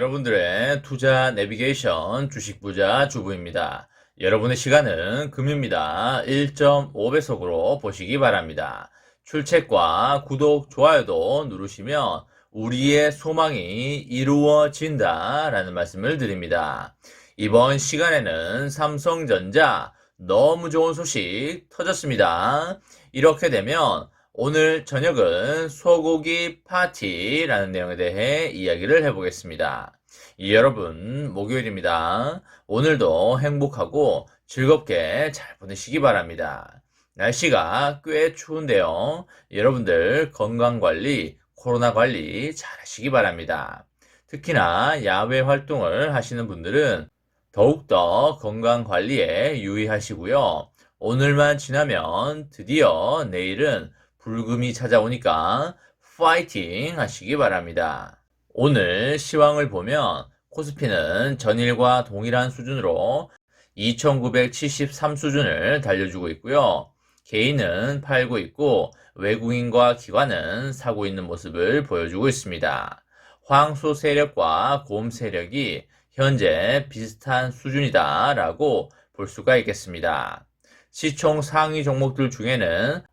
여러분들의 투자 내비게이션 주식부자 주부입니다. 여러분의 시간은 금입니다. 1.5배속으로 보시기 바랍니다. 출첵과 구독, 좋아요도 누르시면 우리의 소망이 이루어진다 라는 말씀을 드립니다. 이번 시간에는 삼성전자 너무 좋은 소식 터졌습니다. 이렇게 되면 오늘 저녁은 소고기 파티라는 내용에 대해 이야기를 해보겠습니다. 여러분, 목요일입니다. 오늘도 행복하고 즐겁게 잘 보내시기 바랍니다. 날씨가 꽤 추운데요. 여러분들 건강관리, 코로나 관리 잘 하시기 바랍니다. 특히나 야외 활동을 하시는 분들은 더욱더 건강관리에 유의하시고요. 오늘만 지나면 드디어 내일은 불금이 찾아오니까 파이팅 하시기 바랍니다. 오늘 시황을 보면 코스피는 전일과 동일한 수준으로 2973 수준을 달려주고 있고요. 개인은 팔고 있고 외국인과 기관은 사고 있는 모습을 보여주고 있습니다. 황소 세력과 곰 세력이 현재 비슷한 수준이다 라고 볼 수가 있겠습니다. 시총 상위 종목들 중에는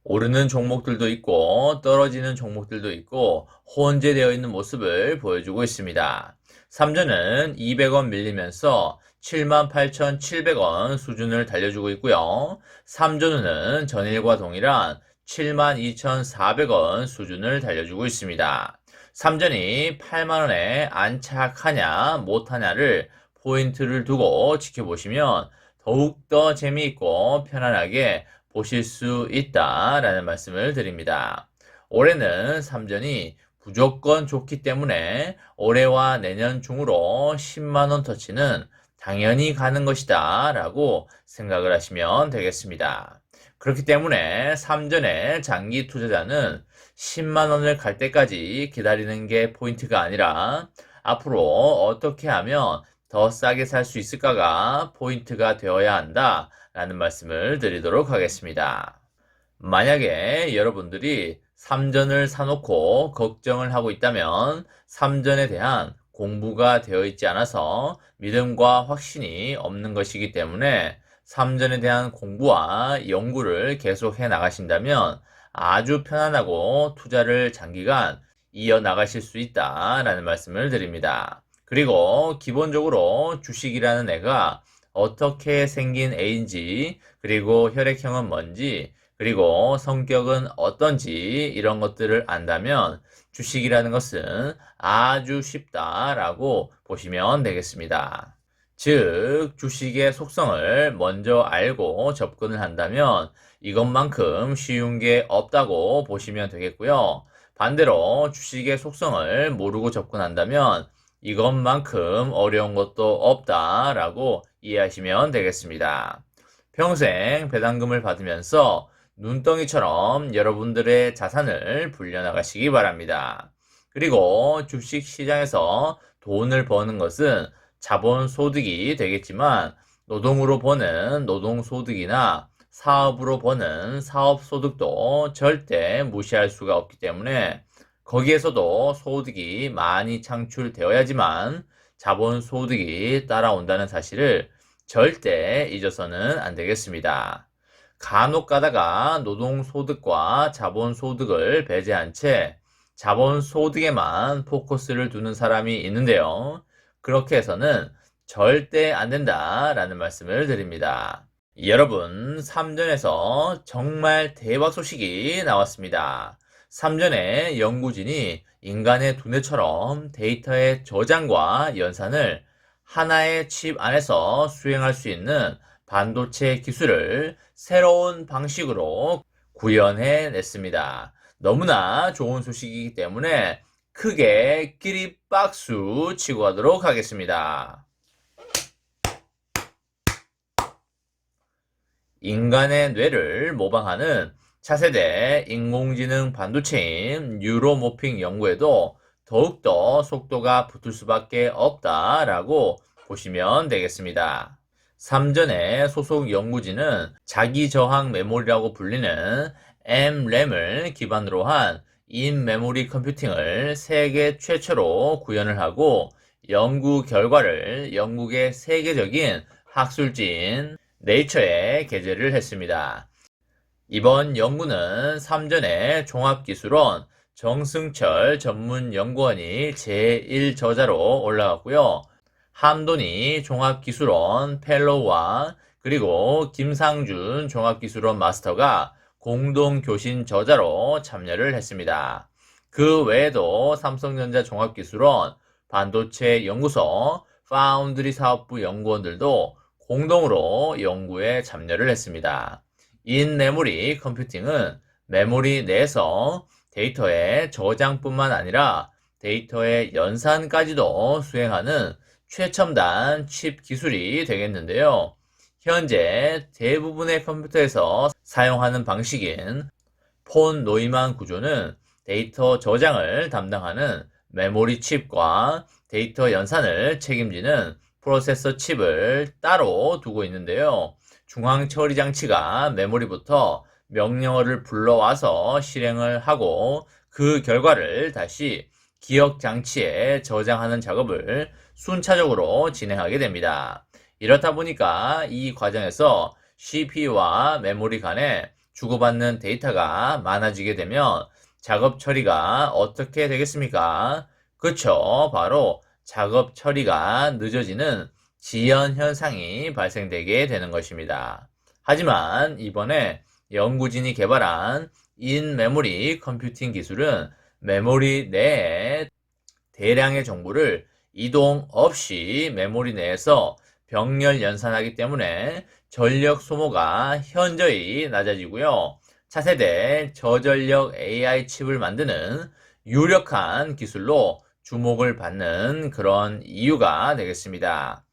오르는 종목들도 있고 떨어지는 종목들도 있고 혼재되어 있는 모습을 보여주고 있습니다. 삼전은 200원 밀리면서 78,700원 수준을 달려주고 있고요. 삼전은 전일과 동일한 72,400원 수준을 달려주고 있습니다. 삼전이 8만원에 안착하냐 못하냐를 포인트를 두고 지켜보시면 더욱더 재미있고 편안하게 보실 수 있다라는 말씀을 드립니다. 올해는 삼전이 무조건 좋기 때문에 올해와 내년 중으로 10만원 터치는 당연히 가는 것이다 라고 생각을 하시면 되겠습니다. 그렇기 때문에 삼전의 장기 투자자는 10만원을 갈 때까지 기다리는 게 포인트가 아니라 앞으로 어떻게 하면 더 싸게 살 수 있을까가 포인트가 되어야 한다 라는 말씀을 드리도록 하겠습니다. 만약에 여러분들이 삼전을 사놓고 걱정을 하고 있다면 삼전에 대한 공부가 되어 있지 않아서 믿음과 확신이 없는 것이기 때문에 삼전에 대한 공부와 연구를 계속 해 나가신다면 아주 편안하고 투자를 장기간 이어 나가실 수 있다라는 말씀을 드립니다. 그리고 기본적으로 주식이라는 애가 어떻게 생긴 애인지, 그리고 혈액형은 뭔지, 그리고 성격은 어떤지 이런 것들을 안다면 주식이라는 것은 아주 쉽다라고 보시면 되겠습니다. 즉, 주식의 속성을 먼저 알고 접근을 한다면 이것만큼 쉬운 게 없다고 보시면 되겠고요. 반대로 주식의 속성을 모르고 접근한다면 이것만큼 어려운 것도 없다라고 이해하시면 되겠습니다. 평생 배당금을 받으면서 눈덩이처럼 여러분들의 자산을 불려나가시기 바랍니다. 그리고 주식 시장에서 돈을 버는 것은 자본소득이 되겠지만 노동으로 버는 노동소득이나 사업으로 버는 사업소득도 절대 무시할 수가 없기 때문에 거기에서도 소득이 많이 창출되어야지만 자본소득이 따라온다는 사실을 절대 잊어서는 안 되겠습니다. 간혹 가다가 노동소득과 자본소득을 배제한 채 자본소득에만 포커스를 두는 사람이 있는데요. 그렇게 해서는 절대 안 된다라는 말씀을 드립니다. 여러분, 삼전에서 정말 대박 소식이 나왔습니다. 삼전의 연구진이 인간의 두뇌처럼 데이터의 저장과 연산을 하나의 칩 안에서 수행할 수 있는 반도체 기술을 새로운 방식으로 구현해 냈습니다. 너무나 좋은 소식이기 때문에 크게 끼리박수 치고 가도록 하겠습니다. 인간의 뇌를 모방하는 차세대 인공지능 반도체인 뉴로모핑 연구에도 더욱더 속도가 붙을 수밖에 없다라고 보시면 되겠습니다. 삼전의 소속 연구진은 자기저항 메모리라고 불리는 MRAM을 기반으로 한 인메모리 컴퓨팅을 세계 최초로 구현을 하고 연구 결과를 영국의 세계적인 학술지인 네이처에 게재를 했습니다. 이번 연구는 3전의 종합기술원 정승철 전문연구원이 제1저자로 올라갔고요. 함돈이 종합기술원 펠로우와 그리고 김상준 종합기술원 마스터가 공동교신 저자로 참여를 했습니다. 그 외에도 삼성전자 종합기술원, 반도체 연구소, 파운드리 사업부 연구원들도 공동으로 연구에 참여를 했습니다. 인메모리 컴퓨팅은 메모리 내에서 데이터의 저장뿐만 아니라 데이터의 연산까지도 수행하는 최첨단 칩 기술이 되겠는데요. 현재 대부분의 컴퓨터에서 사용하는 방식인 폰 노이만 구조는 데이터 저장을 담당하는 메모리 칩과 데이터 연산을 책임지는 프로세서 칩을 따로 두고 있는데요. 중앙 처리 장치가 메모리부터 명령어를 불러와서 실행을 하고 그 결과를 다시 기억 장치에 저장하는 작업을 순차적으로 진행하게 됩니다. 이렇다 보니까 이 과정에서 CPU와 메모리 간에 주고받는 데이터가 많아지게 되면 작업 처리가 어떻게 되겠습니까? 그쵸, 바로 작업 처리가 늦어지는 지연 현상이 발생되게 되는 것입니다. 하지만 이번에 연구진이 개발한 인메모리 컴퓨팅 기술은 메모리 내에 대량의 정보를 이동 없이 메모리 내에서 병렬 연산하기 때문에 전력 소모가 현저히 낮아지고요. 차세대 저전력 AI 칩을 만드는 유력한 기술로 주목을 받는 그런 이유가 되겠습니다.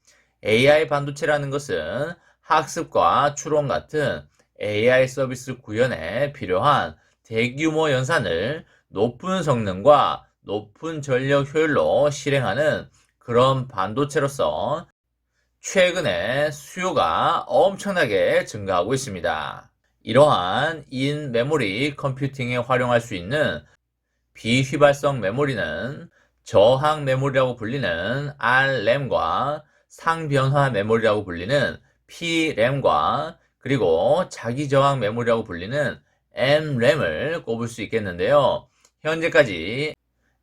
AI 반도체라는 것은 학습과 추론 같은 AI 서비스 구현에 필요한 대규모 연산을 높은 성능과 높은 전력 효율로 실행하는 그런 반도체로서 최근에 수요가 엄청나게 증가하고 있습니다. 이러한 인메모리 컴퓨팅에 활용할 수 있는 비휘발성 메모리는 저항 메모리라고 불리는 RRAM과 상변화 메모리라고 불리는 PRAM과 그리고 자기저항 메모리라고 불리는 MRAM을 꼽을 수 있겠는데요. 현재까지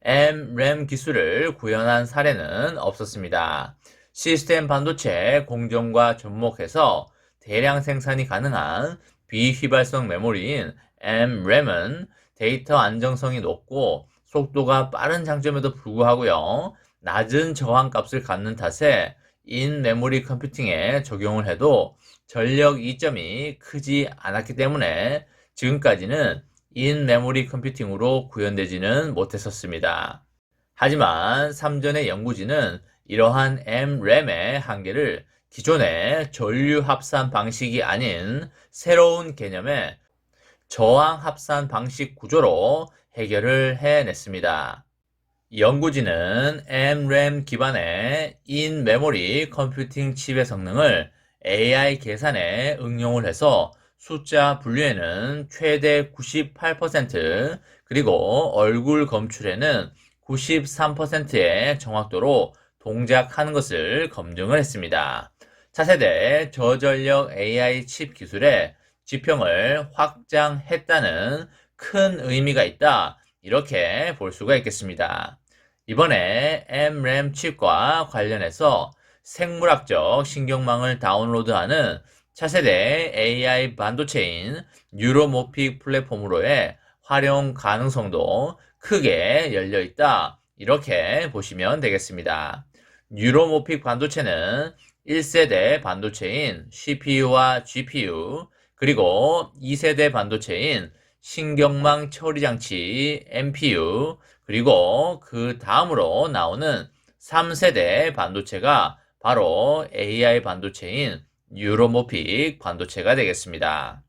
MRAM 기술을 구현한 사례는 없었습니다. 시스템 반도체 공정과 접목해서 대량 생산이 가능한 비휘발성 메모리인 MRAM은 데이터 안정성이 높고 속도가 빠른 장점에도 불구하고요. 낮은 저항 값을 갖는 탓에 인메모리 컴퓨팅에 적용을 해도 전력 이점이 크지 않았기 때문에 지금까지는 인메모리 컴퓨팅으로 구현되지는 못했었습니다. 하지만 3전의 연구진은 이러한 MRAM의 한계를 기존의 전류 합산 방식이 아닌 새로운 개념의 저항 합산 방식 구조로 해결을 해냈습니다. 연구진은 MRAM 기반의 인메모리 컴퓨팅 칩의 성능을 AI 계산에 응용을 해서 숫자 분류에는 최대 98% 그리고 얼굴 검출에는 93%의 정확도로 동작하는 것을 검증을 했습니다. 차세대 저전력 AI 칩 기술의 지평을 확장했다는 큰 의미가 있다. 이렇게 볼 수가 있겠습니다. 이번에 MRAM 칩과 관련해서 생물학적 신경망을 다운로드하는 차세대 AI 반도체인 뉴로모픽 플랫폼으로의 활용 가능성도 크게 열려 있다. 이렇게 보시면 되겠습니다. 뉴로모픽 반도체는 1세대 반도체인 CPU와 GPU 그리고 2세대 반도체인 신경망 처리 장치 NPU 그리고 그 다음으로 나오는 3세대 반도체가 바로 AI 반도체인 뉴로모픽 반도체가 되겠습니다.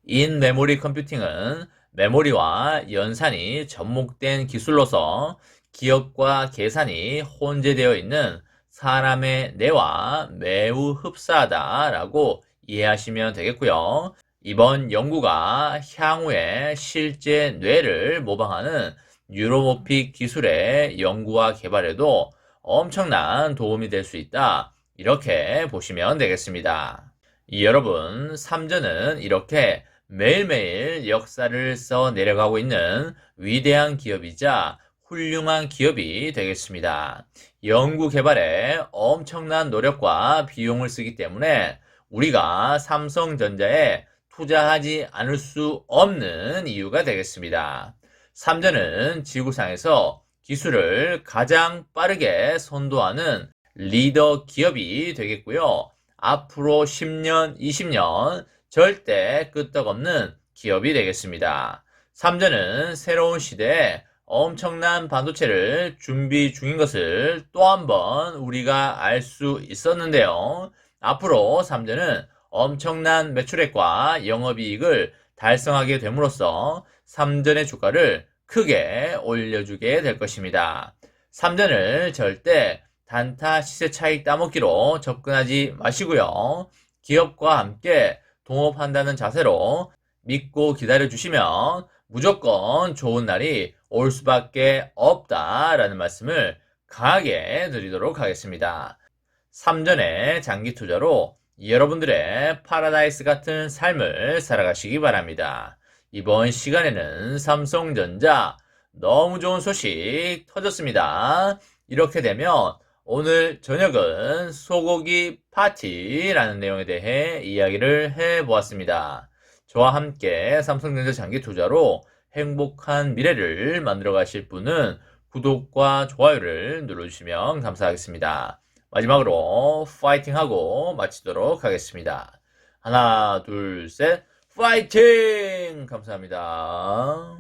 인메모리 컴퓨팅은 메모리와 연산이 접목된 기술로서 기억과 계산이 혼재되어 있는 사람의 뇌와 매우 흡사하다라고 이해하시면 되겠고요. 이번 연구가 향후에 실제 뇌를 모방하는 뉴로모픽 기술의 연구와 개발에도 엄청난 도움이 될 수 있다. 이렇게 보시면 되겠습니다. 여러분, 삼전은 이렇게 매일매일 역사를 써 내려가고 있는 위대한 기업이자 훌륭한 기업이 되겠습니다. 연구 개발에 엄청난 노력과 비용을 쓰기 때문에 우리가 삼성전자에 투자하지 않을 수 없는 이유가 되겠습니다. 삼전은 지구상에서 기술을 가장 빠르게 선도하는 리더 기업이 되겠고요. 앞으로 10년, 20년 절대 끄떡없는 기업이 되겠습니다. 삼전은 새로운 시대에 엄청난 반도체를 준비 중인 것을 또 한 번 우리가 알 수 있었는데요. 앞으로 삼전은 엄청난 매출액과 영업이익을 달성하게 됨으로써 삼전의 주가를 크게 올려주게 될 것입니다. 삼전을 절대 단타 시세 차익 따먹기로 접근하지 마시고요. 기업과 함께 동업한다는 자세로 믿고 기다려주시면 무조건 좋은 날이 올 수밖에 없다라는 말씀을 강하게 드리도록 하겠습니다. 삼전의 장기 투자로 여러분들의 파라다이스 같은 삶을 살아가시기 바랍니다. 이번 시간에는 삼성전자 너무 좋은 소식 터졌습니다. 이렇게 되면 오늘 저녁은 소고기 파티라는 내용에 대해 이야기를 해보았습니다. 저와 함께 삼성전자 장기 투자로 행복한 미래를 만들어 가실 분은 구독과 좋아요를 눌러주시면 감사하겠습니다. 마지막으로 파이팅하고 마치도록 하겠습니다. 하나, 둘, 셋, 파이팅! 감사합니다.